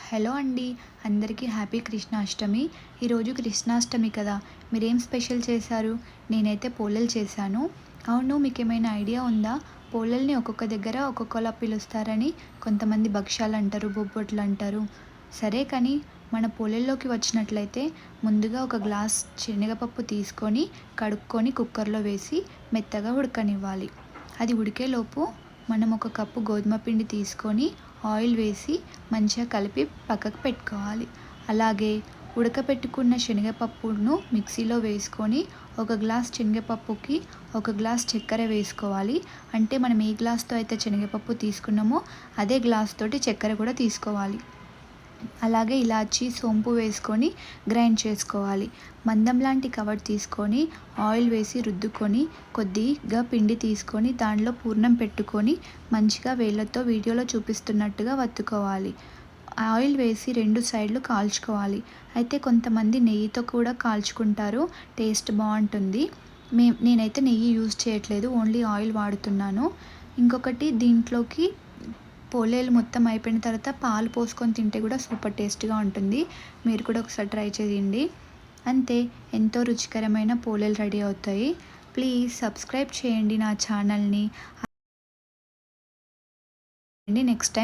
Hello అండి, అందరికీ happy Krishnashtami. ఈరోజు కృష్ణాష్టమి కదా, మీరేం స్పెషల్ చేశారు? నేనైతే పోలేలు చేశాను. అవును, మీకేమైనా ఐడియా ఉందా? పోలేల్ని ఒక్కొక్క దగ్గర ఒక్కొక్కలా పిలుస్తారని. కొంతమంది భక్షాలు అంటారు, బొబ్బట్లు అంటారు. సరే కానీ మన పోలేల్లోకి వచ్చినట్లయితే ముందుగా ఒక గ్లాస్ శనగపప్పు తీసుకొని కడుక్కొని కుక్కర్లో వేసి మెత్తగా ఉడకనివ్వాలి. అది ఉడికేలోపు మనం ఒక కప్పు గోధుమ పిండి తీసుకొని ఆయిల్ వేసి మంచిగా కలిపి పక్కకు పెట్టుకోవాలి. అలాగే ఉడకపెట్టుకున్న శనగపప్పును మిక్సీలో వేసుకొని ఒక గ్లాస్ శనగపప్పుకి ఒక గ్లాస్ చక్కెర వేసుకోవాలి. అంటే మనం ఏ గ్లాస్తో అయితే శనగపప్పు తీసుకున్నామో అదే గ్లాస్ తోటి చక్కెర కూడా తీసుకోవాలి. అలాగే ఇలాచి సోంపు వేసుకొని గ్రైండ్ చేసుకోవాలి. మందం లాంటి కవర్ తీసుకొని ఆయిల్ వేసి రుద్దుకొని కొద్దిగా పిండి తీసుకొని దాంట్లో పూర్ణం పెట్టుకొని మంచిగా వేళ్ళతో వీడియోలో చూపిస్తున్నట్టుగా వత్తుకోవాలి. ఆయిల్ వేసి 2 సైడ్లు కాల్చుకోవాలి. అయితే కొంతమంది నెయ్యితో కూడా కాల్చుకుంటారు, టేస్ట్ బాగుంటుంది. నేనైతే నెయ్యి యూజ్ చేయట్లేదు, ఓన్లీ ఆయిల్ వాడుతున్నాను. ఇంకొకటి, దీంట్లోకి పోలేలు మొత్తం అయిపోయిన తర్వాత పాలు పోసుకొని తింటే కూడా సూపర్ టేస్ట్గా ఉంటుంది. మీరు కూడా ఒకసారి ట్రై చేయండి. అంతే, ఎంతో రుచికరమైన పోలేలు రెడీ అవుతాయి. ప్లీజ్ సబ్స్క్రైబ్ చేయండి నా ఛానల్ని. Next time